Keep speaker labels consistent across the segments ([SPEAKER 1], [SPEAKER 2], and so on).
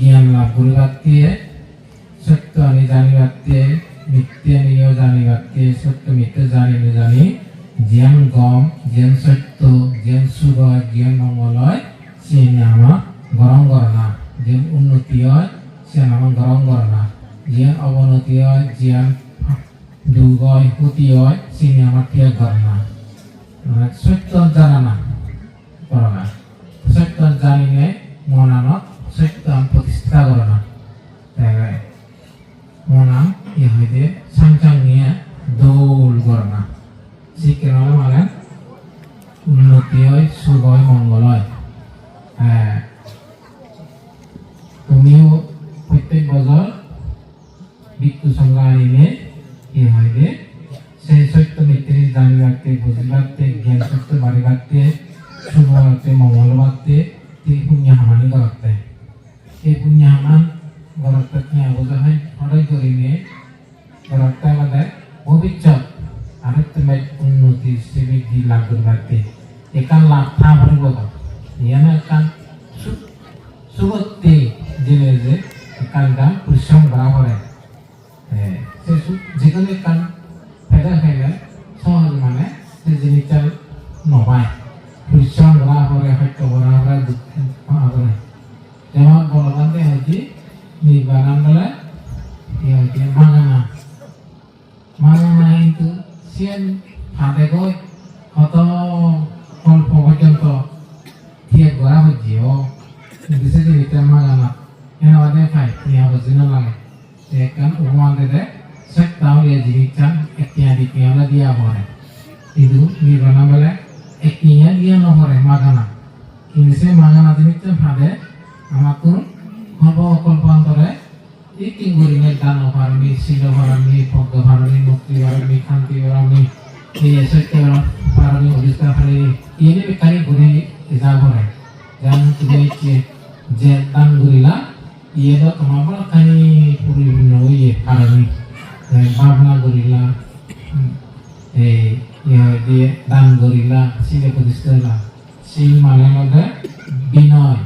[SPEAKER 1] জ্ঞান লাভ করিবাতে সত্য আনি জানিবাতে মিথ্যে নিও জানিবাতে সত্য মিথ্যে জানি জানি জ্ঞান গম জ্ঞান সত্য জ্ঞান শুভ জ্ঞান মঙ্গলয় সে নামা গরম করনা জ্ঞান উন্নতি হয় সে নামা গরম করনা জ্ঞান অবনতি হয় জ্ঞান দুগয় ক্ষতি হয় সে নামা ত্যাগ করনা সত্য জানা না করনা সত্য জানিলে মনানত সত্য প্রতিষ্ঠা করনা মনাম ইহাইদে সাংচাং নিয়ে দৌল করনা শিক্ষা মানে উন্নতি হয় শুভ হয় মঙ্গল হয় তুমিও প্রত্যেক বছর মৃত্যু সংজ্ঞা আনিলে কি হয় যে সেই সত্য মিত্রে জানিবাতে বুঝিবাতে জ্ঞান সত্য বাড়িবাতে শুভ বাড়তে মঙ্গল বাড়তে এই পুণ্য হামানি করতে এই পুণ্য হামান গরতে বোঝা হয় সদায় করিলে গরতে বাদে ভবিষ্যৎ আরেকটা উন্নতি বৃদ্ধি লাভ করতে একান লাভ থামার কথা ইয়ানো একান সুবত্তি জেনে যে একানটা পরিশ্রম করা করে সে যেকোনো একান ফেদা খাইলে সহজ মানে সে জিনিসটা নবায় পরিশ্রম করা করে হয়তো করা করে দুঃখ করে যেমন বলবান্তে হয়েছি নির্বাণ বলে মাগানা মাগানা কিন্তু সিয়ান হাতে গৈ কত অল্প পর্যন্ত ঠিক করা হচ্ছে ও বিশেষ করে মাগানা এনে বাদে খাই নিয়ে বুঝি না লাগে সেখান উপমান দিতে সব তাহলে জিনিসটা ইত্যাদি পেয়ালা দিয়া পড়ে কিন্তু নির্বাণ বলে একটিয়া দিয়া নপরে মাগানা কিন্তু সে মাগানা জিনিসটা ভাবে আমার তো হব কল্পান্তরে এই তিনগুরিনে দান ভারণী শিল ভারণী ভক্ত ভারণী মুক্তি ভারণী শান্তি ভারণী এই সত্য ভারণী অধিষ্ঠা ভারণী এনে বেকারি ঘুরে যা করে যেমন তুমি যে দান ঘুরিলা ইয়ে তো তোমার বড় খানি পরিপূর্ণ ইয়ে ভারণী ভাবনা ঘুরিলা এই দিয়ে দান ঘুরিলা শিলে প্রতিষ্ঠা শিল মানে মধ্যে বিনয়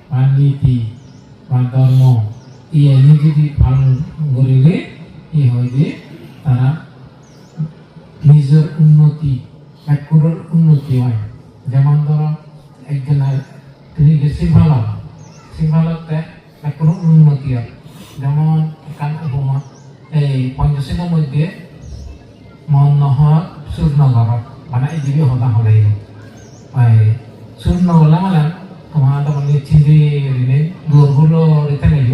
[SPEAKER 1] বা নীতি বা ধর্ম ইয়ে যদি পালন করিলে কি হয় যে তারা নিজের উন্নতি ব্যাকুরের উন্নতি হয় যেমন ধরো একজনের তিনি সিংহালতে ব্যাকুরের উন্নতি হয় যেমন এখান উপমা এই পঞ্চশীলের মধ্যে মনোহর সূর্যনগর মানে এই দিকে হতা হলে সূর্যনগর মানে তোমার তখন চিন্তি দূরগুলো রেখে নেই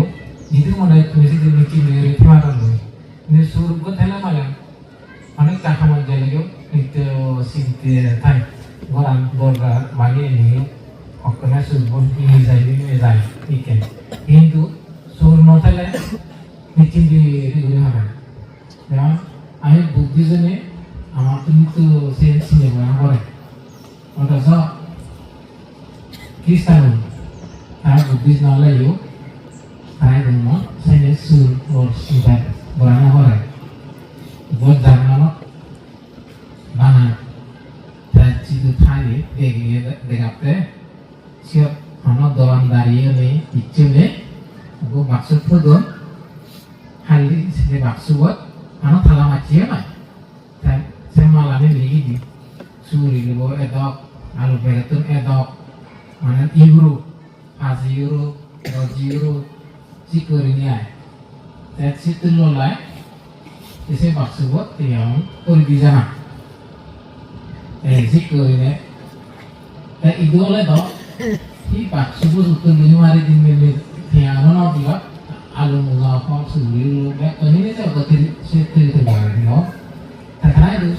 [SPEAKER 1] itu mana tulis di miki dari kemarin loh. Ini suruh gue telah malam. Mana cakap macam lagi itu sinter thai. Orang borga bagi ini. Okna suruh ini zai ikan. Itu suruh nota lah. Miki di mana? Ya, ayat Buddhism ni, amat itu sensi ni orang boleh. Orang so Kristen, ayat Buddhism lah yo. Saya dulu, saya suruh sudah berana orang, buat zaman mana, dan itu tadi dekatnya, siap anak doan dari ini, itu ni, aku maksud pun, hal ini saya maksud buat, anak thalang macam mana, dan saya malah ni lagi di, suri ni bawa edok, alu beratun edok, mana euro, as euro, roji euro. Sikuri ay, tak situ lolai, isi maksud buat yang berbeza. Sikuri ni, tak itu oleh tu, ini maksud buat untuk lima hari ini tiang mana juga, alun muka apa suri, ini tu betul situ itu bagai no. Tak kena itu,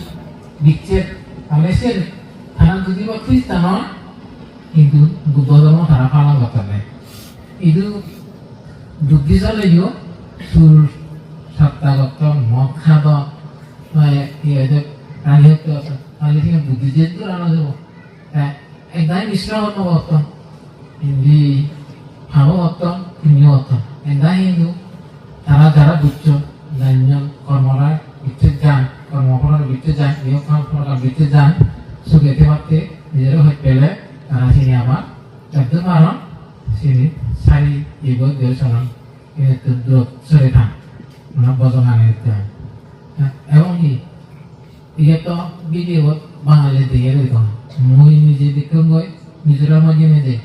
[SPEAKER 1] dicet, Malaysia, tanam tu juga Kristen no, itu budaya mana tanam palang betul itu Buddhism itu sur sabta gotong moksha iya itu kali itu kan Buddhism itu rana tu endai Islam itu gotong ini hawa gotong ini gotong endai itu cara bucu dan kormora bucu jan kormora bucu jan dia kormora bucu jan sudah tempat dia roh pele karena sini apa jadi malam sini sari ibu dia sana ini tuh sore tang mana bozongan itu emang ini iya toh video bangal itu ya itu mau ini jadi kenggoy misalnya mau gini deh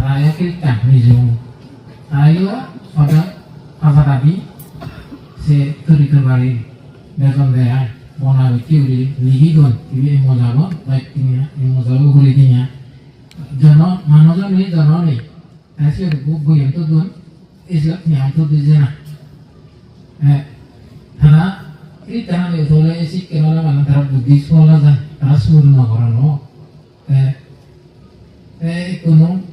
[SPEAKER 1] ayah kita misal ayah pada apa tadi si turi kembali beson deh mau nabi kiuri nihidon kiuri mozalo baik ini mozalo kulidinya jono manojo nih jono nih asih gue yang tuh don islam yang tuh di sana karena ini jangan diusulnya sih kenal mana terhadap Buddhis sekolah kan karena seluruh negara no gunung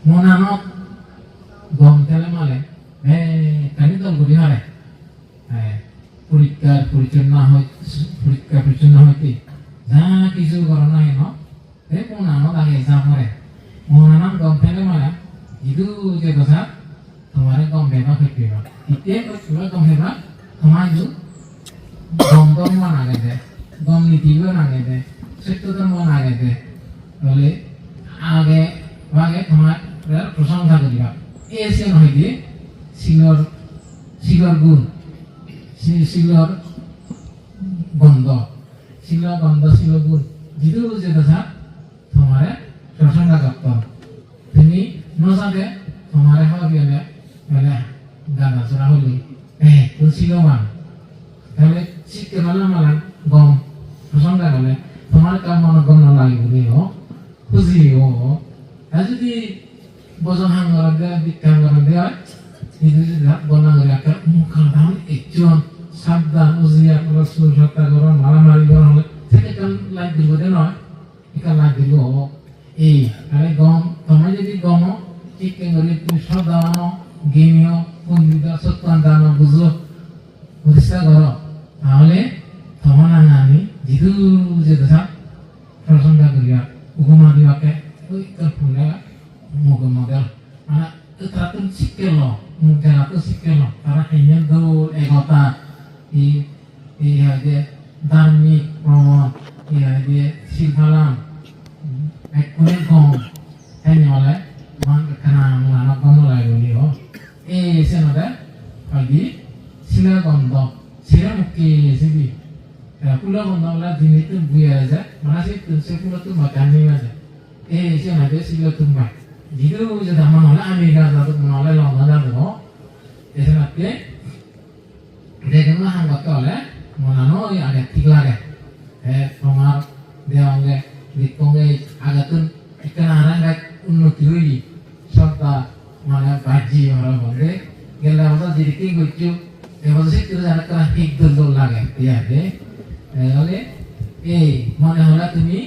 [SPEAKER 1] monanot gom tele male kani tol gudi hare purikar hoti jaa kisu korona no monanot age exam hare monanot gom tele male itu je dosa तुम्हारे गम बेना फेंकेगा इतने तो सुबह गम है ना हमारे जो गम तो नहीं बना गए थे गम नीति भी बना गए थे सिर्फ तो बना गए थे बोले आगे वागे तुम्हारे प्रशंसा करेगा ऐसे नहीं दिए सिलर गुण सिलर गंध सिलर गुण जिधर उसे दशा तुम्हारे प्रशंसा करता तुम्हीं नौसादे तुम्हारे हाथ में mana gana surah huli kursi lawan kalau si kenal malan gom kosong dah kalau tomar kamu gom nolai budi oh kuzi oh aja di bosan hangar di kamar dia itu tidak bosan ngeliat muka daun ekjon sabda uziah rasul kata orang malam hari orang saya kan lagi dulu deh no ikan lagi dulu kalau gom tomar jadi gom ikan ngeliat tu sabda no गेमियो उन्नीदा सत्तांदाना बुझो बुझता करो ताहले थमाना नानी जिदु जेदसा प्रसंगा करिया उगमा दिवाके ओइ कपुना मुगमगा ana tetratun sikelo mungkin aku sikelo karena kayaknya do egota iya dia dharmik promo iya dia simpalan ekunin kong hanya oleh mang kenang anak kamu lagi ni oh senada pagi sila gondo sila mukki sini pula gondo lah dini tu buaya aja mana sih tu sepuluh tu makan ni aja senada sila tu mak jitu jadi mana lah Amerika satu mana lah mana tu senada dia kena hang bakal lah mana no ya ada tiga ada pengar dia angge di konge agak tu ikan arang kat unutui serta mana baji orang boleh gila masa jadi king lucu masa sih terus anak kena hik dulu lagi ya deh oleh mana hal itu ni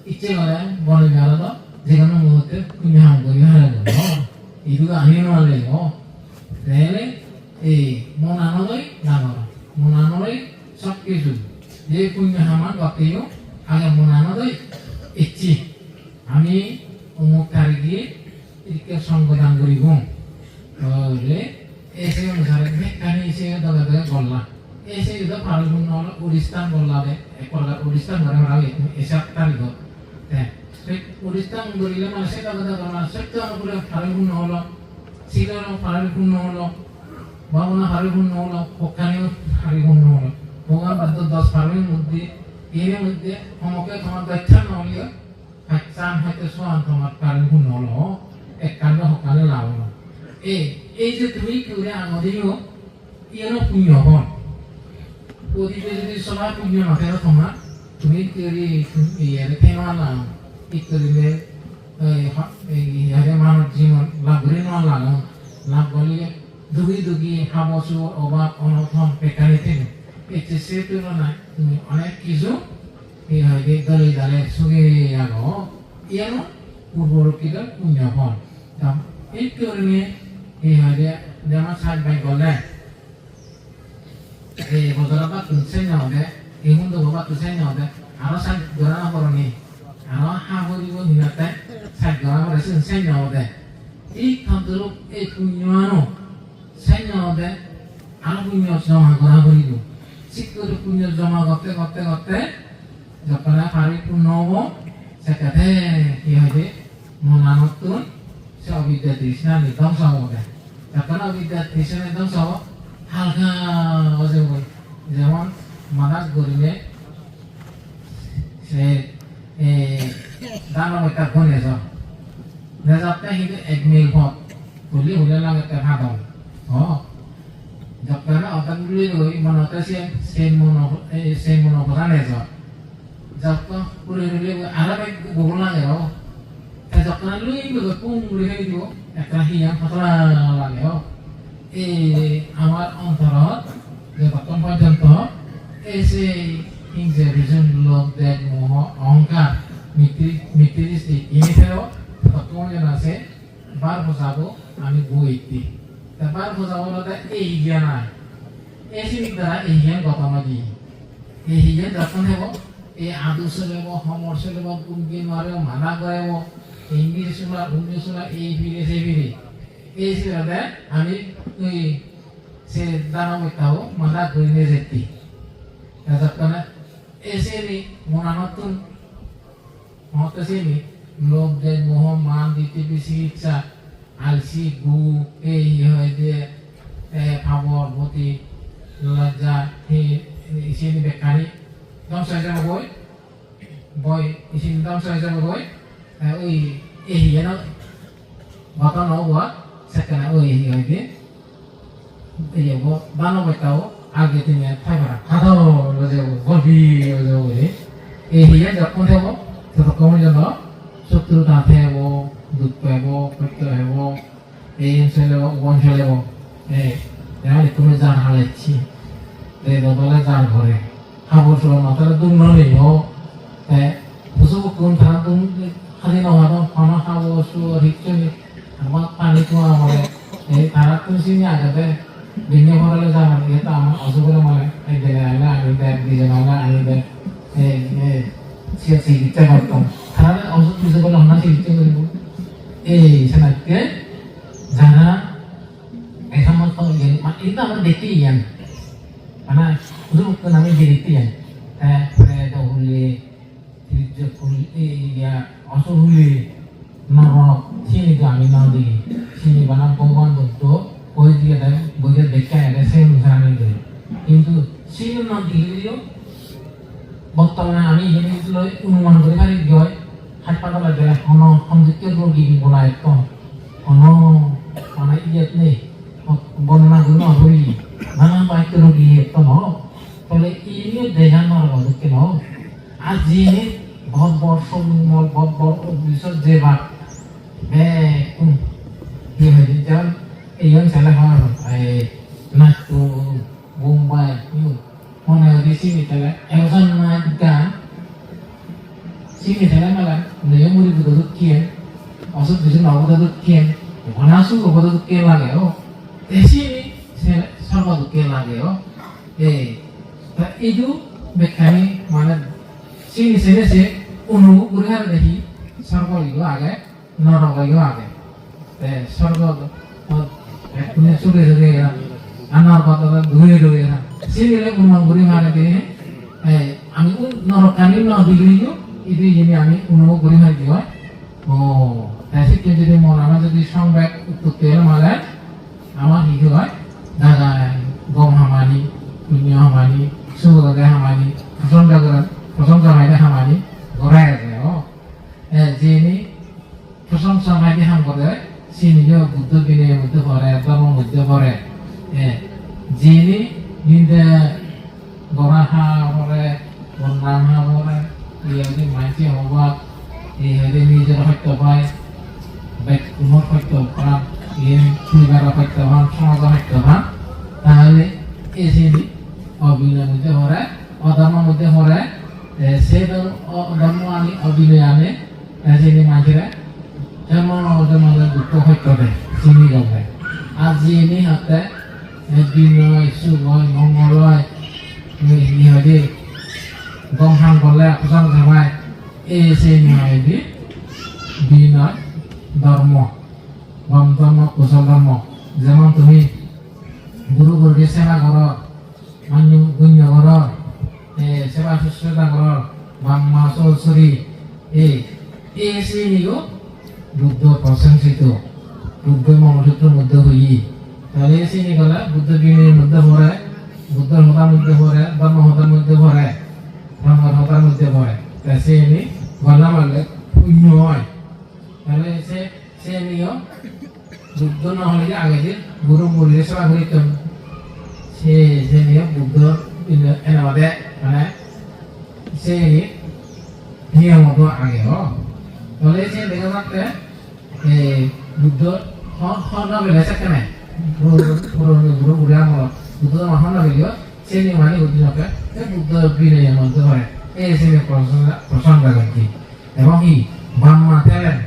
[SPEAKER 1] icce orang boleh jalan tu jangan mengutuk punya hang boleh jalan tu itu kan ini boleh oh deh mana nolai nama mana nolai sok kisu dia punya hama waktu itu agak mana nolai icce kami umur karigi 이렇게 선거당 그리고 그래 에세요 사람 메카니 에세요 다가 골라 에세요도 바로 분노로 우리스탄 골라데 에콜가 우리스탄 말하라고 에삭탈이고 네 우리스탄 그리려 마세가 다가 색도 그래 바로 분노로 시가로 바로 분노로 바보나 바로 분노로 호카니 바로 분노로 뭐가 받도 10 바로의 মধ্যে এর মধ্যে আমাকে তোমার ব্যাখ্যা নলিও একসাম হয়তো Schwann তোমার বারো 분노로 এককান্ড সকালে লাভ এই যে তুমি করে আমাদেরও ইয়ারও পুণ্য হন ওদিকে যদি সবাই পুণ্য নথেও তোমার তুমি তৈরি ইয়ারে ফেমালাম ই করিলে ইয়ারে মানব জীবন লাভ করে নলাম লাভ করলে দুগি দুগি হাবসু অভাব অনথন বেকারি থেকে এতে সে তুলনায় তুমি অনেক কিছু এই হয়তো দলে দলে সুগে আগো ইয়ারও পূর্বরক্ষীদের পুণ্য হন এই কারণে এই হয়তো যেমন সাত ভাই বলে এই বদলাবা তুলছে নাওদে এই মুন্দ বাবা তুলছে নাওদে আরো সাত গড়া করনি আরো হা হরিব নিনাতে সাত গড়া করে তুলছে নাওদে এই খান্তর এই পুণ্যনো সাই নাওদে আরো পুণ্য জমা করা করিব শিক্ষর পুণ্য জমা করতে করতে করতে যখন পারি পূর্ণ হব সেটাতে কি হবে মনানতুন সে অবিদ্যা তৃষ্ণা ধ্বংস হবে যখন অবিদ্যা তৃষ্ণা ধ্বংস হব হালকা অজয় যেমন মানাস গরিনে সে দানো একটা ঘনে যাব নেজাতে কিন্তু এক মিল হত বলি হলে লাগে তে ভাদম যখন অতন গুলি গই মনতে সে মনো কথা নেজ যখন পুরি গুলি আরা বে বহু লাগে যখন লুই গই পুং গুলি হই দিব একটা হিয়া পাতলা লাগে আমার অন্তরত যে তখন পর্যন্ত এসে হিংসে ভীষণ লোভ দেখ মোহ অহংকার মিত্রিস্টিক ইনিতেও তখন যেন আছে বার বোঝাবো আমি বইতি বার বোঝাবো এই জ্ঞান আয় এই সিনিক দ্বারা এই জ্ঞান গতমা দিয়ে এই জ্ঞান যখন হব এই আদর্শ লেব সমর্শ লেব কুমকি নোৱাৰে মানা করাব ইংলিশ শোনা উর্দু শোনা এই ফিরে সেই ফিরে এই সিরাতে আমি ওই সে দানবতাও মানা করিনে যেতি যখন এসে নি মনানতুন মহতসে নি লোভ দেশ মোহ মান দিতে বেশি ইচ্ছা আলসি গু এই হয় যে ভাবর ভতি লজ্জা এসে নি বেকারি ধ্বংস হয়ে যাবে বই এসে ধ্বংস হয়ে যাবে ওই এই যেন ঘটনা হওয়া সেখানে ওই হইতে এই দানবতাও আগে তিনি থাকবে হাতো গভী এই হিয়ে যখন হব ততক্ষণ যেন শত্রুতা থাকব দুঃখ হব সত্য হব এই অঞ্চলে অঞ্চলে যেমন তুমি যার হারাচ্ছি দলে যার ঘরে হাবর সব মাথায় দুম নেই বুঝবো কোন থানা তুমি খালি নহা খানা খাব হিচ্ছনি আমার পানি খোয়া মানে এই তারা তুমি চিনি আগতে বিনিয়োগ করালে যাবেন এটা আমার অসুবিধা মানে এই জায়গায় আইলে আনি দেয় দুজন আইলে আনি দেয় সে চিকিৎসা করতাম তাহলে অসুখ কিছু বলে আমরা চিকিৎসা করব এই সেনাকে যারা এই সমস্ত এটা আমরা দেখি ইয়ান মানে শুধু আমি দেখি ইয়ান প্রেত হলে অসুখ হলে নরক চিনিকে আমি না দিই চিনি বানাম ভগবান দত্ত ওই দিকে বইয়ের দেখে আগে সেই অনুসারে দেয় কিন্তু সেই না দিলেও বর্তমানে আমি জিনিসগুলো অনুমান করে পারি গয় হাসপাতালে গেলে কোনো সংযুক্ত রোগী বলা একদম কোনো মানে ইয়েত নেই বর্ণনা গুলো হই নানা বাক্য রোগী একদম হোক তাহলে ইনিও দেখান কেন আর যিনি বহুত বর্ষ বহুত বিশ্বর যে বাক কি হয়েছে যেমন এই ছেলে হয় নাট্য বোম্বাই মনে হয় চিনি তাহলে একজন নাচ গান চিনি তাহলে মেলা নেই মুড়ি বুধ দুঃখিয়ে অসুখ কিছু নবুধ দুঃখিয়ে অনাসু নবুধ দুঃখিয়ে লাগে চিনি সর্ব দুঃখিয়ে লাগে এইটো বেখানি মানে চিনি চেনে সে অনুভব করে আর দেখি সর্ব আগে নরক আগে স্বর্গ চলে চলে গেলাম আনার কথা ধুয়ে ধুয়ে গেলাম সিরিয়ালে অনুমান করি মারে দিয়ে আমি নরকানি ন দিলেও এটি যিনি আমি অনুভব করি মারি দিই তাই সে যদি মন আমার যদি সংবাদ উৎপত্তি হলে মারে আমার কি হয় দাদা গম হামানি পুণ্য হামানি সুগদে হামানি প্রশংসা মাইলে হামানি ঘোরাই আছে যিনি প্রশংসা মাইলে হাম করে সে নিজেও বুদ্ধ বিনয়ের মধ্যে পড়ে ধর্মের মধ্যে পড়ে যিনি নিন্দে গড়া হা পড়ে বন্যাম হা পড়ে এই মাইতি হবা এই নিজের সত্য পায় কোনো সত্য পান পরিবার সত্য পান সমাজের সত্য পান তাহলে এই শ্রেণী অবিনয়ের মধ্যে পড়ে অধর্মের মধ্যে পড়ে সে ধর্ম আনি অবিনয় আনে শ্রেণী মাঝিরা এমন আমাদের দুঃখ সত্য দেয় চিনি গবে আর যিনি হাতে বিনয় সুগয় মঙ্গলয় ইহদি গমহান গলে প্রসঙ্গ সভায় এই সেই নিহদি বিনয় ধর্ম গম ধর্ম কুশল ধর্ম যেমন তুমি গুরু গুরুকে সেবা কর মান্য গুণ্য কর সেবা শুশ্রূষা কর ব্রহ্মা সরস্বতী এই সেই নিগো বুদ্ধ প্রশংসিত বুদ্ধ মহাসূত্রের মধ্যে হই তাহলে চিনি গেলে বুদ্ধ বিনয়ের মধ্যে পড়ে বুদ্ধ হতার মধ্যে পড়ে ধর্ম হতার মধ্যে পড়ে ধর্ম হতার মধ্যে পড়ে তা সে এনে গলা মারলে পুণ্য হয় তাহলে সে এনেও বুদ্ধ না হলে আগে যে গুরু মুড়িয়ে সেবা করিত সে নিয়ে বুদ্ধ এনে বাদে মানে সে নিয়মত আগে তাহলে সে দেখে মাত্রে বুদ্ধ হন বেলে থাকে না গুরু বুড়ি আমল বুদ্ধ হন বেলিও সে নিয়ে মানে বুদ্ধিকে বুদ্ধ বিনয়ের মধ্যে হয় এই সে প্রশংসা করছি এবং কি ব্রহ্মা খেলেন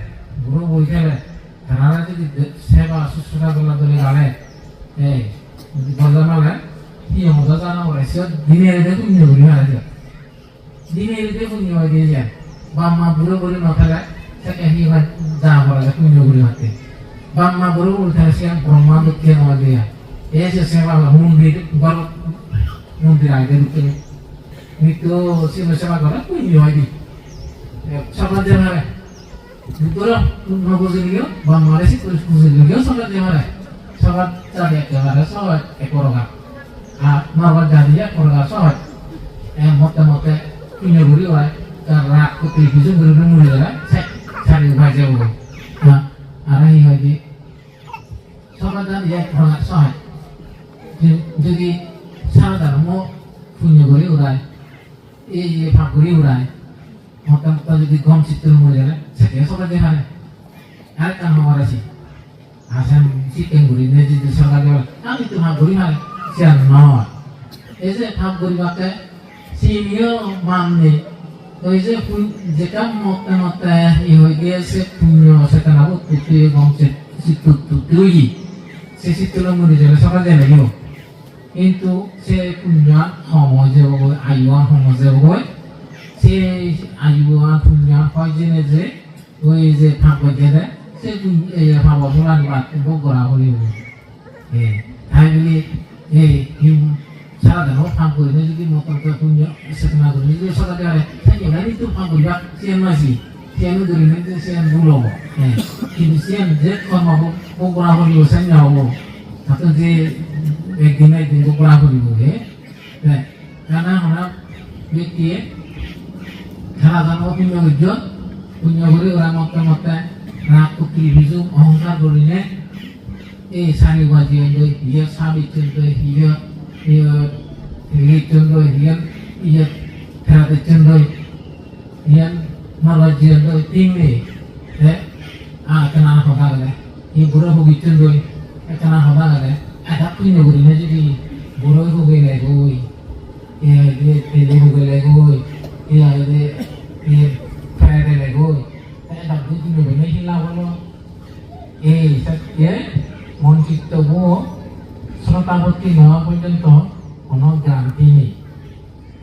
[SPEAKER 1] গুরু বই খেলেন তারা যদি সেবা শুশ্রূষা দলে গালে এই বলতে মানে নিয়মত জানা করে সে দিনের পুণ্য করি হয় দিনে পুণ্য হয়ে দিয়ে যায় বাম্মা বুড়ো বুড়ি নথালে সেটা হি হয় যা বলে পুণ্য করি মারতে বাম্মা বুড়ো বুড়ি থাকে সে ব্রহ্মা দুঃখে নয় দিয়া এসে সেবা মন্দির আগে ঢুকে মৃত্যু শিব সেবা করে পুণ্য হয় দি সকাল যে মারে দুপুর নবুঝিলিও বাম্মারে সে বুঝিলিও সকাল যে মারে সবার চাঁদে একেবারে সবাই একরগা আর নবার জানিয়ে একরগা সবাই মতে punya buri lah karena putih itu benar-benar mulia lah saya cari baca buku nah arah ini lagi sobat dan dia orang sah jadi salah dalam mau punya buri urai ini pak buri urai maka jadi gom situ mulia lah saya sobat dia hari hari kan mau rasi asam situ buri ini jadi sobat dia kami itu pak buri hari siapa no ese pak buri pakai সিনিও মাননি ওই যে যেটা মতে মতে হয়ে গিয়েছে পুণ্য সেটা না তুই বংশে তুই সে শীতল মরে যাবে সকালে লাগিব কিন্তু সে পুণ্য সমাজে আয়ুয়ান সমাজে হয়ে সে আয়ুয়ান পুণ্য হয় জেনে যে ওই যে ফাঁক গেলে সে ভাবর ফুলানি বগরা হয়ে তাই বলি সারা দিন ফাঁক করে যদি মতন পুণ্য সেটা না করে যদি সকালে হয় তাই তো ফাঁক করিবা সিয়ান মাসি সিয়ান ধরে নিতে সিয়ান ভুল হবো কিন্তু সিয়ান যে কর্ম বগরা করিব সেন হবো তাতে যে একদিন বগরা করিব কেন আমরা ব্যক্তিয়ে সারা দিন পুণ্য করে ওরা মতে মতে রাগ কুকি বিজু অহংকার করিলে এই সারি বাজি হিয়ে সাবি চিন্ত হিয়ে ini contoh hian terhadap contoh hian malah contoh tinggi kenal hoga gale ini buruk hobi contoh kenal hoga gale ada punya gurine jadi buruk hobi legoi dia tele hobi legoi dia kaya legoi ada punya gurine hilang bolo saya mon kita bo শ্রোতাবর্তী নেওয়া পর্যন্ত কোনো গ্রান্তি নেই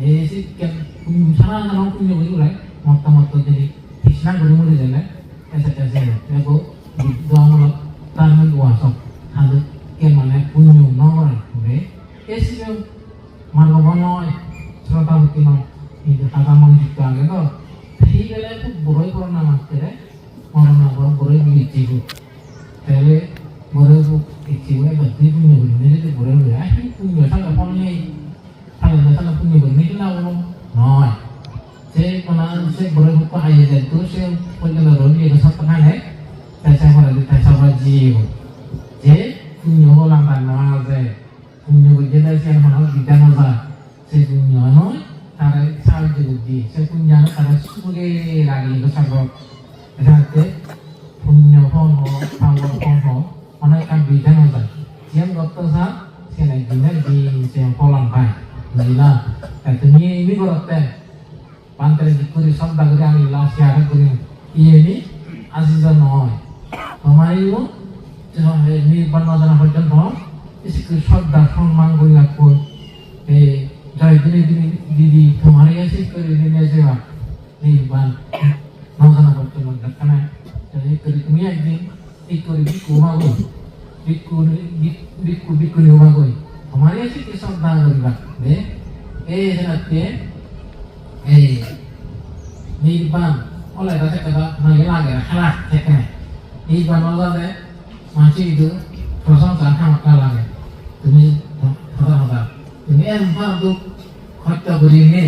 [SPEAKER 1] এই যে সারা জানাও পুণ্য করি ওরাই মতামত যদি তৃষ্ণা করে মরে গেলে এসে এগো বুদ্ধ আমল তার মধ্যে ওয়াসক হাজকে মানে পুণ্য নয় করে এসে মানব নয় শ্রোতাবর্তী নয় কিন্তু হাজা মঞ্জিত আগে তো সেই গেলে খুব বড়ই করোনা মারতে করোনা বড়ই বিচ্ছি তাহলে বড়ই istiwa berarti punya benih itu boleh ya punya sangat punya sangat punya benih itu lah no saya pernah saya boleh buka ayat itu saya punya lalu dia kesat tengah saya pernah di tes apa jiu jadi punya orang tanah saya punya benih saya pernah di tanah saya punya no tarik saya juga di saya punya tarik suge lagi kesat jadi punya pohon pohon অনেক বিধান আছে সিয়াম গতসা সেলাই দিনে দি সিয়াম পলাং পাই বুঝলা তাই তুমি ini করতে পান্তরে দিকুরি শব্দ করে আমি লাসিয়া করে ইয়েনি আজিজ নয় তোমারিও যখন নির্বাণ জানা পর্যন্ত इसके শব্দ সম্মান করে রাখো এই জয় দিনে দিদি তোমার কাছে করে দিনে যাওয়া নির্বাণ জানা পর্যন্ত দেখানা jadi তুমি একদিন ikuri biku mago biku ni mago हमारे ऐसे के सब दान करेगा संगते निर्बाण oleh rasa kata nangil lagi halah cekne এই বানালে মানসি itu প্রশংসা থামাকা লাগে তুমি হতা হতা তুমি একবার তো হত্যা করি নে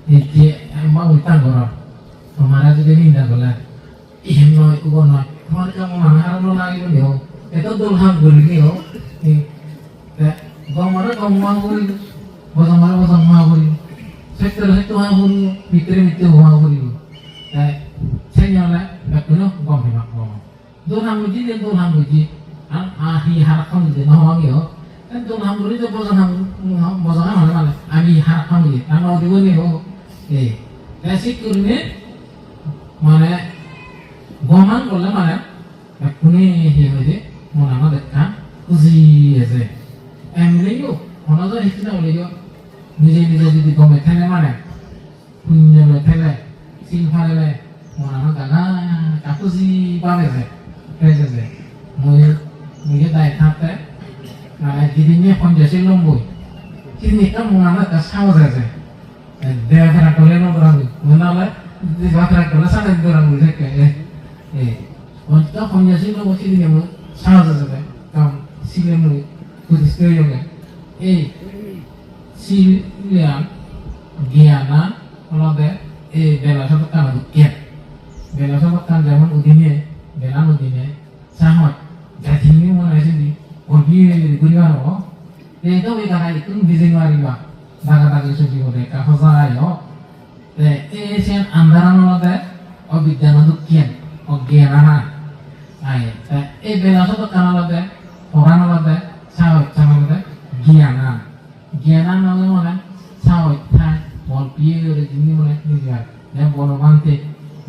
[SPEAKER 1] এই যে আমার উল্টা করো তোমারা যদি নিন্দা করলে ইহেন নয় উগো নয় তোমার কেমন মনে হারানো লাগিব দিও এত দুলহাম করি দিও গমারে গমা করি বজমারে বজমা করি সেক্টরে সেক্টর হওয়া করি ভিতরে ভিতরে হওয়া করি সেnyala bakno gom hemak gom দুলহাম বুঝি যে দুলহাম বুঝি আর আহি হারাকাম যে নহওয়াঙ্গে হো দুলহাম বুঝি যে বজহাম বজহাম মানে আমি হারাকাম যে আর নদী বলি হো এসি করলে মানে গমান করলে মানে এক্ষুনি হে হয়েছে মনে আমার দেখা খুঁজি আছে এমনিও অনাজ হিসেবে না বলে নিজে নিজে যদি গমে থাকলে মানে পুণ্য থাকলে সিং ফালে মনে আমার গানা কাকুজি পাবে আছে মুই দায় থাকতে মানে দিদিনে পঞ্চাশে লম্বই কিন্তু এটা মনে আমার সাহস আছে দেখারা করলে নবরাঙ্গি মনে হলে দেখারা করলে সাড়ে দরাঙ্গি থেকে অন্তত পঞ্চাশে লম্ব সেদিনে সাহস আছে কারণ সিলে মুই প্রতিষ্ঠিত হয়ে এই সিলিয়ান জ্ঞানা ওনাদের এই বেলা সব কানা জ্ঞান বেলা সব কান যেমন উদিনে বেলা উদিনে সাহস জাতিনি মনে আছে নি অভি গুলিবার ও এইটো এই গানা ইকুন বিজিং মারিবা দাগা দাগি সুজি করে কাহজায় এই সেন আন্ধারান ওনাদের অবিজ্ঞান জ্ঞান অজ্ঞানা আই এই বেলা সব কানা লবে পড়ানো লবে সাহস চালাবে জ্ঞানা জ্ঞানা নলে মানে সাহস থাই বল পিয়ে করে জিনি মনে নিজে বল মানতে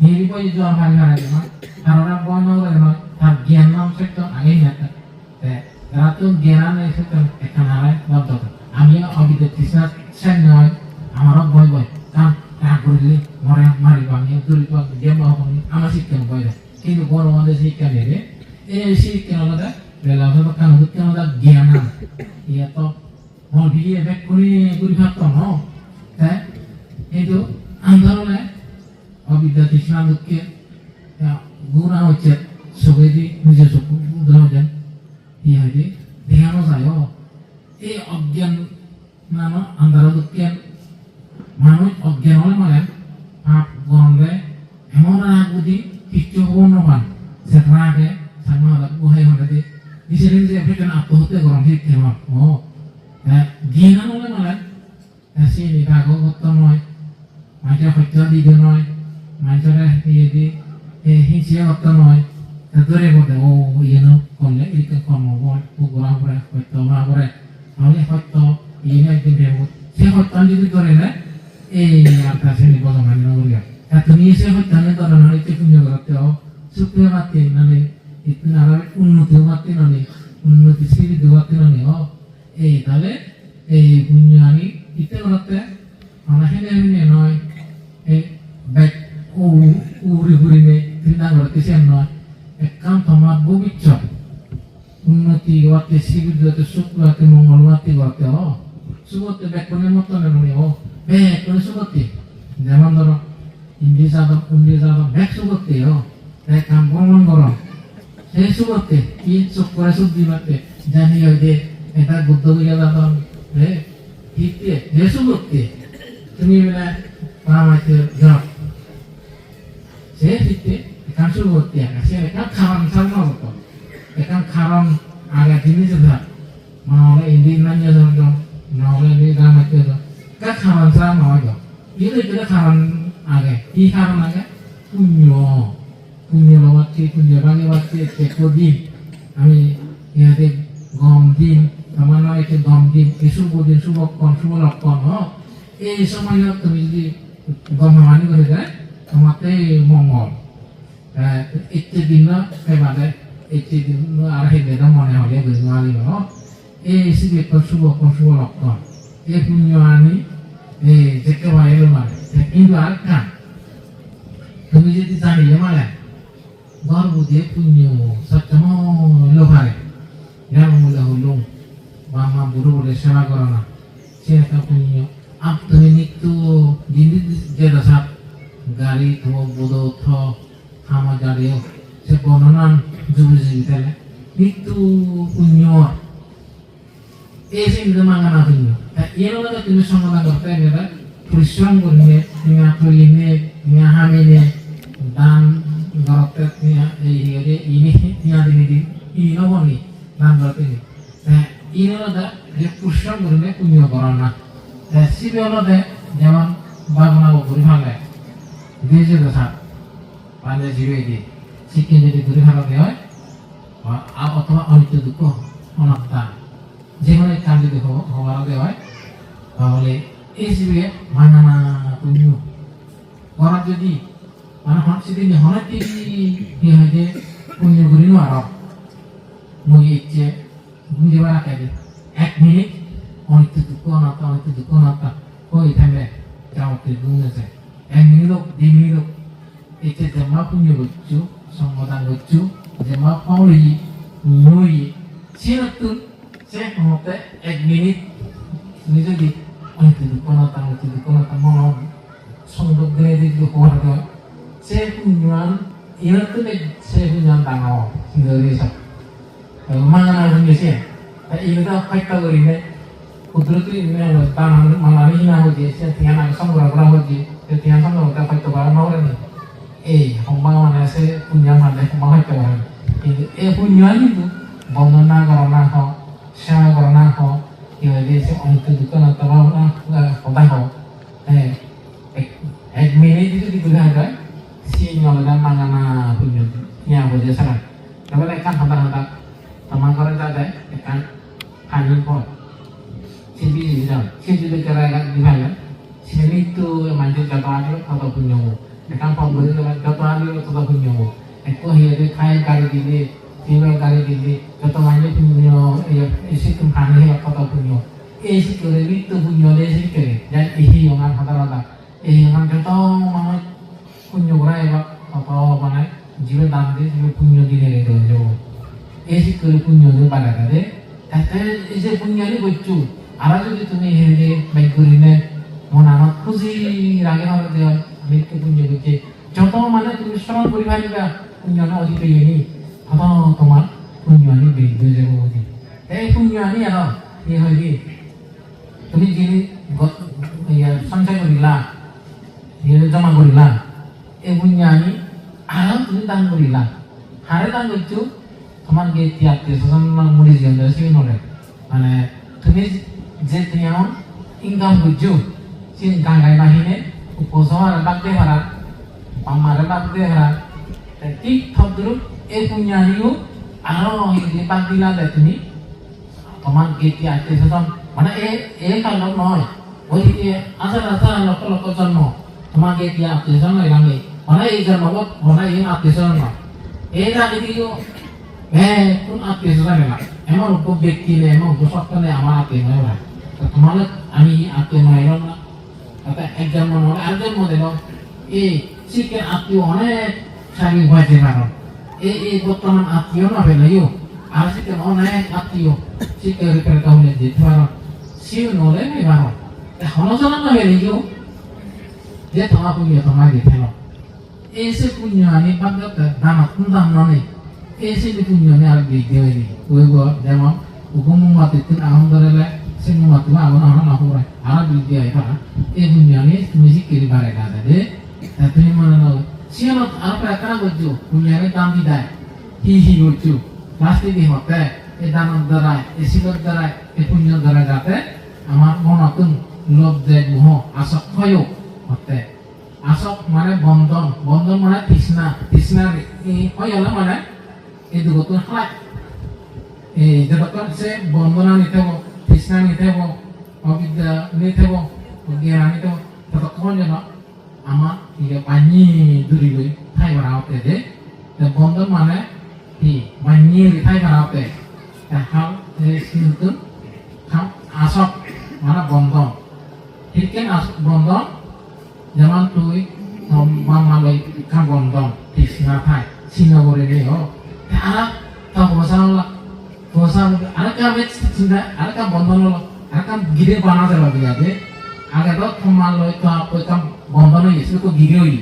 [SPEAKER 1] নিরিবই জোয়ার হারি হারাই না কারণ বয় নলে নয় তার জ্ঞান নাম সত্য আগেই না যারা তো জ্ঞান সত্য একটা হারায় লব্ধ আমি অবিদ্য তৃষ্ণা সেন নয় আমারও ভয় ভয় কারণ তা করলে মরে মারিব আমি দূরিত জ্ঞান হবনি আমার শিক্ষা ভয় দেয় কিন্তু বড় আমাদের শিক্ষা নেবে এই শিক্ষা আলাদা বেলা কারণ শিক্ষা আলাদা জ্ঞান ইয়া তো মন ভিড়িয়ে ব্যাগ করি ভাবতো ন তাই এইটো আন্দোলনে অবিদ্যা তৃষ্ণা দুঃখে গুণা হচ্ছে চোখে দি নিজের চোখ উদ্ধার দেন ই হয়তো দেখানো যায় এই অজ্ঞান নাম আন্ধার দুঃখে মানুষ অজ্ঞান হলে মানে পাপ গরম দেয় এমন রাগ বুদ্ধি কিচ্ছু হব নপান সে রাগে সামনে গুহাই হতে নিজের নিজে এফেক্ট আত্মহত্যা গরম ঠিক কেমন জ্ঞান হলে মানে সে নিভাগো করতে নয় মানুষের সত্য দিকে নয় মানুষের ইয়ে দি হিংসা করতে নয় ধরে বলতে ও ইয়ে করলে এই কর্ম গোড়া করে সত্য মা করে তাহলে সত্য ইয়ে একদিন দেব সে সত্য যদি ধরে না এই আর কাছে নিবল মানি নগরিয়া তুমি সে সত্য নিয়ে ধরে না এতে পুণ্য করতে সুখে পাতে নালে আর উন্নতিও পাতে নালে উন্নতি সিঁড়ি দেওয়াতে নালে এই তাহলে এই পুণ্য আনি ইতে করতে আমরা হেনে নয় ব্যাগ উড়ি ঘুরি নেই চিন্তা করতে সে নয় একখান তোমার ভবিষ্যৎ উন্নতি করতে শিবির দিতে শুক্র হতে মঙ্গল মাতি করতে সুগতে ব্যাকরণের মতো নেই ব্যাগ করে সুগতি যেমন ধরো ইন্দ্রিয় যাদব ব্যাগ সুগতি এক কাম ভ্রমণ করো সেই সুগতি কি চোখ করে শুদ্ধি মারতে জানি যে এটা বুদ্ধ বিজ্ঞান যাদব হিতে যে সুগতি তুমি বেলা পামাইতে যাও সে হিতে এখান সুগতি সে এখান খারাম সামনা হতো এখান খারাম আগা জিনিস ধর নহলে ইন্দিন নাঞ্জ নহলে ইন্দিন গামাইতে কা খারাম সামনা হয় itu kita karan age i karan age punya lawati punya bagi wati tekodi আমি ইয়াতে গম দিন আমার নয় গম দিন শুভ দিন শুভক্ষণ শুভ লক্ষণ এই সময়ত তুমি যদি গম মানি করে যায় তোমাতে মঙ্গল একটি দিন এবারে একটি দিন আর হেবেদা মনে হলে বুঝমালি এই শুভক্ষণ শুভক্ষণ শুভ লক্ষণ এই পুণ্য আনি এই যেতে বাইরে মানে কিন্তু আর কান তুমি যদি জানিলে মানে গর্ব দিয়ে পুণ্য সত্যম লোভারে যেমন বলে হলো বা মা বুড়ো বলে সেবা করো না সে একটা পুণ্য আপ তুমি নিত্য দিন যে দশা গাড়ি থো বোধ থ থামা গাড়িও সে বর্ণনান জুবুজি তাহলে মৃত্যু পুণ্য এই যে কিন্তু মাঙ্গানা পুণ্য তা এর মধ্যে তুমি সমাধান করতে গেলে পরিশ্রম করলে তুমি আত্মলিনে তুমি হামিনে দান করতে এই ইনি দিনে ইনবনি দান করতে ইনলদা যে পরিশ্রম করলে পুণ্য করার না শিবে হলদে যেমন বাগনা ঘুরে ভাঙলে দিয়ে যে কথা পাঞ্জা জিবে দিয়ে শিখে যদি ঘুরে ভাঙাতে হয় অথবা অনিত্য দুঃখ অনাত্মা যে কোনো কাম যদি হওয়াতে হয় তাহলে এই শিবে মানানা পুণ্য করা যদি মানে সেদিন হনাতে কি হয় যে পুণ্য করি নো আর মই ইচ্ছে বুঝে বেড়াতে এক মিনিট অনিত্য দুঃখ অনাত্মা কই থাকলে যাওয়াতে বুঝেছে এক মিনিট হোক 2 মিনিট হোক এতে যেমা পুণ্য করছো সমাধান করছো যেমা পাউলি নই সে নতুন সে হতে 1 মিনিট নিজে দি অনিত্য দুঃখ অনাত্মা মন সংযোগ দিয়ে দিলে হওয়ার হয় সে পুণ্যান ইনতুন সে পুণ্যান দাঙাও সিন্ধরি সব মাঙ্গানা পুণ্যছে 이거다 파이터 그리네 কুদরতি তার মানানি না হচ্ছে সে তিয়ান আগে সংগ্রহ করা হচ্ছে সে তিয়ান সংগ্রহ করা হয়তো বা নহরে এই হম্বা মানে সে পুণ্য মানে হম্বা হয়তো কিন্তু এই পুণ্য কিন্তু বর্ণনা করনা হ সেবা করনা হ কি হয়ে সে অন্ত দুঃখ না তোমার কথা হ এক মিনিট যদি বুঝা যায় সে নলদা মাঙ্গানা পুণ্য ইয়া বুঝে সারা তাহলে একটা হাতা হাতা তোমার করে যা যায় একটা হানির পর Sini bilang, sini juga cara di mana? Sini itu manjat jatuh adil atau punya mu. Kan pembeli jatuh adil atau punya mu. Aku hidup kaya kali ini, tiba kali ini, jatuh manjat punya, isi tumpani atau punya. Isi kiri itu punya isi kiri. Dan isi yang rata-rata, yang jatuh mana punya berapa atau mana? Jiwa damai jiwa punya di negeri itu. Isi kiri punya itu pada kade. Tapi isi punya ini bocor. আর যদি তুমি হেরে bike করিলে মন আমার খুশি রাগে না হতে হয় মৃত্যু পুণ্য করছে যত মানে তুমি স্মরণ করি ভাবিবা পুণ্য না অধিক ইয়ে তত তোমার পুণ্য আনি বেরিয়ে যাবো অধিক এই পুণ্য আনি আর ইয়ে হয় কি তুমি যিনি সঞ্চয় করিলা জমা করিলা এই পুণ্য আনি আর তুমি দান করিলা হারে দান করছো তোমার গিয়ে আত্মীয় স্বজন মুড়ি জীবন সে নলে মানে তুমি যে তিয়াও ইনকাম করছো সে ইনকাম গাই বাহিনে উপসহার বাগদে হারা পামার বাগদে হারা ঠিক থদ্রুপ এই পুণ্যানিও আরো হিন্দে বাগ দিলা দে তুমি তোমার গেতি আত্মীয় স্বজন মানে এই কালো নয় ওই হাজার লক্ষ লক্ষ জন্ম তোমার গেতি আত্মীয় স্বজন লাগে মানে এই জন্ম মানে এই আত্মীয় স্বজন নয় এই রাগে দিও কোন আত্মীয় স্বজন না এমন খুব ব্যক্তি নেই এমন সত্য আমার আত্মীয় নয় ভাই তোমাদের আমি আত্মীয় নয় না তাতে এক জন্ম নয় আর জন্ম দিল এই শিখের আত্মীয় অনেক স্বামী হয়েছে কারণ এই বর্তমান আত্মীয় না পেলেও আর শিখের অনেক আত্মীয় শিখের হলে যেতে পারো সিও নলে নেই পারো হনজনা না পেলেও যে তোমার পুণ্য তোমার দিতে না এই সে পুণ্য আনি বাগদা দাম দাম নয় এই সে পুণ্য আনি আর দিতে হয়নি ওই যেমন উপমুমাতিতে Ahmadullah semua orang aku orang Arab dia itu kan dunia ni musik kiri balik ada deh tapi mana tahu siapa apa kan baju punya ni tam tidak hi baju pasti di hotel dalam darai silat darai punya darai jate amar mana tuh lob deh buho asok koyo hotel asok mana bondon mana tisna ini koyo lah mana itu betul halak jadikan saya bondonan itu Krishna নিতে হবো অবিদ্যা নিতে হবো জ্ঞান নিতে হবো ততক্ষণ যেন আমার পানি দূরি গই ঠাই বানাতে দে বন্ধন মানে কি পানি ঠাই বানাতে হাল কিন্তু আসক মানে বন্ধন ঠিক বন্ধন যেমন তুই মামালয় খান বন্ধন কৃষ্ণ ঠাই সিঙ্গাপুরে দিয়ে হোক আর তা বসানো Ada cinta, ada bondon lo, ada gide panas lah dia deh. Ada tuh teman lo itu apa itu bondon lo itu kok gide oi,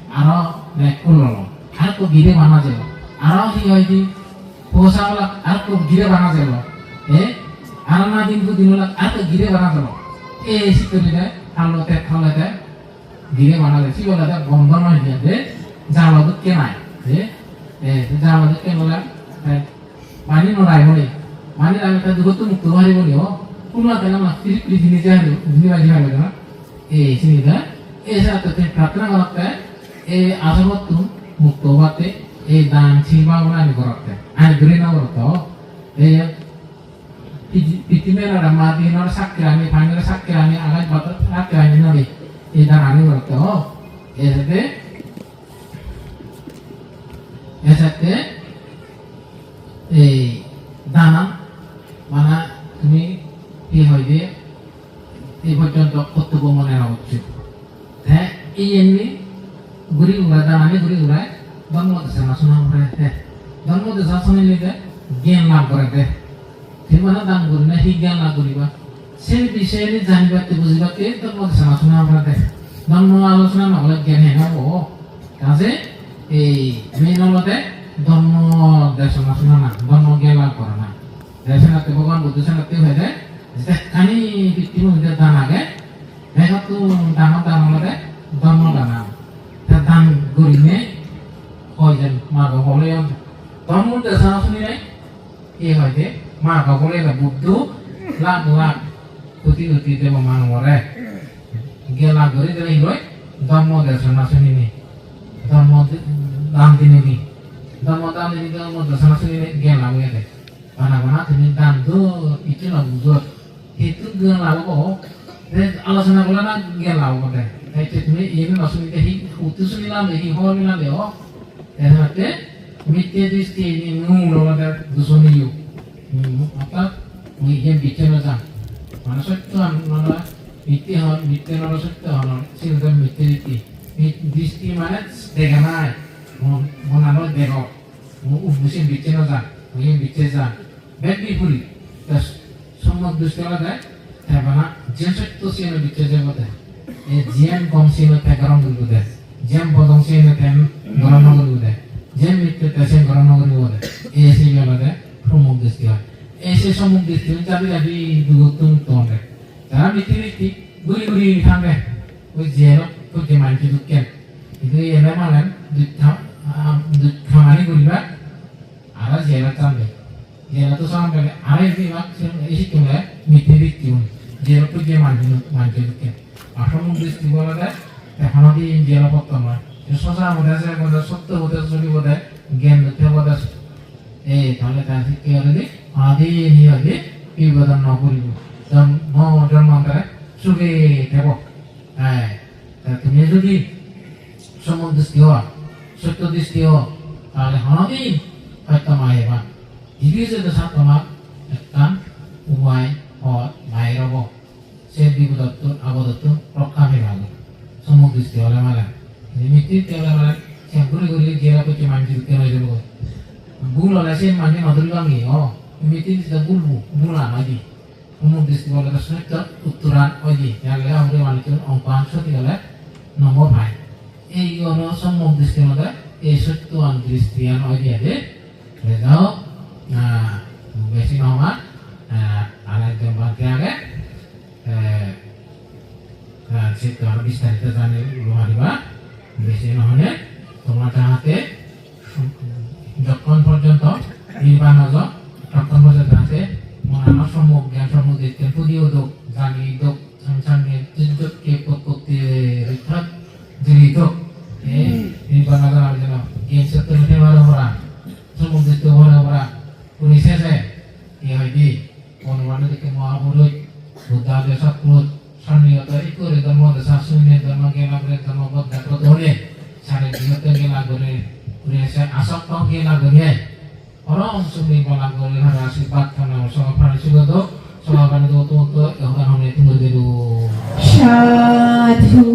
[SPEAKER 1] ada nekul lo, ada kok gide panas lo, আরো কি হয় কি পোষাওয়ালা আর তো গিরে বানা গেল আর না দিন দিনলা আর তো গিরে বানা গেল এই শীতলিতে খালতে গিরে বানা গেছে বলে বন্ধন হয়ে যাবে জামাদত কে নাই জামাদত কে বলে পানি নড়াই বলে মানে আমি তা দুগত মুক্ত হারি বলি কোনো তেলা মাছ পৃথিবী যায় নিবাজি হবে না এই সিনিদা এই সাথে প্রার্থনা করতে এই আসবত মুক্ত হতে এই দান সিমা আমি করতে আমি ঘুরে না করতে এই পৃথিবীর মাদিনার সাক্ষী ফাইনাল সাক্ষী আগাজ বাতাস সাক্ষী নদী এই দান আমি করতে এর সাথে এই দানা মানে তুমি কি হয় যে এই পর্যন্ত কর্তব্য মনে রাখা উচিত হ্যাঁ এই এমনি ঘুরি উড়ায় দানানি ঘুরি উড়ায় ধর্মদেশনা শোনা ধর্মদেশা শুনে নিতে জ্ঞান লাভ করে ঠিক মানে দান করি না সেই জ্ঞান লাভ করিবা সেই বিষয়ে জানিবাকে বুঝিবাকে ধর্মদেশনা শোনা ধর্ম আলোচনা নহলে জ্ঞান হে হব কাজে এই মেইন হলতে ধর্ম দেশনা শোনা না ধর্ম জ্ঞান লাভ করে না দেশনাতে ভগবান বুদ্ধ সেনাতে হয়ে যায় যেটা কানি পৃথিবীর মধ্যে দান আগে দেখো দান হলে ধর্ম দানা দান করিনে হয় যেন মা বলে ধর্ম দেশনা শুনি নাই এই হয় যে মা বলে বুদ্ধ লাখ লাখ কোটি কোটি দেব মানবরে গেলা ধরে দেয় লয় ধর্ম দেশনা শুনি নি ধর্ম দান দিনে নি ধর্ম দান দিনে ধর্ম দেশনা শুনি গেলা হয়ে যায় বানা তুমি দান তো itu lah buat itu gak lalu kok alasan aku lah gak lalu kok deh itu ini maksudnya utus nilam ini hal nilam deh nanti mitya di sini nunggu ada dusun itu apa yang bicara aja mana soal mana mitya nol soal sih udah mitya di sini mana deganai mana nol dego musim bicara aja yang bicara Baby puri, terus semua dusta ada, tapi na jenis itu sih yang bicara apa? Jam kongsi itu tegarong dulu deh, jam bodongsi itu tem gorong dulu deh, jam itu tesem gorong dulu deh. Sih yang ada promok dusta, sih semua dusta jadi dulu tuh deh. Tapi itu guri kan deh, guri jero tuh cuman itu kan, itu yang mana du kamari guri bah, ada jero kan deh. Jera tuh sama kayak ada yang isi tuh lah mitri tiun jera tuh dia manjil kan asal mungkin istiqomah ada teknologi yang jera pertama susah mudah saya mudah suatu mudah sulit mudah gen mudah mudah thale tadi kaya ini ada ini ada ibadah nafuri dan mau mantra suge tebo tapi ni jadi semua istiqomah suatu istiqomah ada hanabi kata maya Jadi saya dasar tomat kan umai hot mai robo saya di betul program ini semua disti oleh malah ini mesti oleh malah yang guri jera tu cuma manjil kena dulu bulu oleh saya manjil maduri wangi mesti sudah bulan lagi semua disti oleh dasar uturan lagi yang leh orang wanita orang so tinggal nomor mai ono semua disti oleh sesuatu distian lagi ada lepas nah, besi nomor, alat gambar tiada, situ habis dari terjadi luar diba, besi nomornya, tomato hati, jokon pojok, ini panaso, jokon pojok hati, mana semua diskon video dok, zani dok, samsangnya tunjuk ke pokok terikat, jadi dok, ini panaso lagi no, game satu ni orang, semua diskon orang. Tulisnya saya, ya ini, orang-orang itu Mahabharata, Buddha desa Krut, Saniyata itu Ridhamma desa Sunni, Dhamma Gela Ridhamma Buddha Krutone, Sari Jimata Gela Gure, Kuresa Asap Tau Gela Gure, orang Sunni Gela Gure Hara Sibat karena Soal Pranisi Godo, Soal Pranisi Godo, yang orang itu tunggu dulu. Syadhu.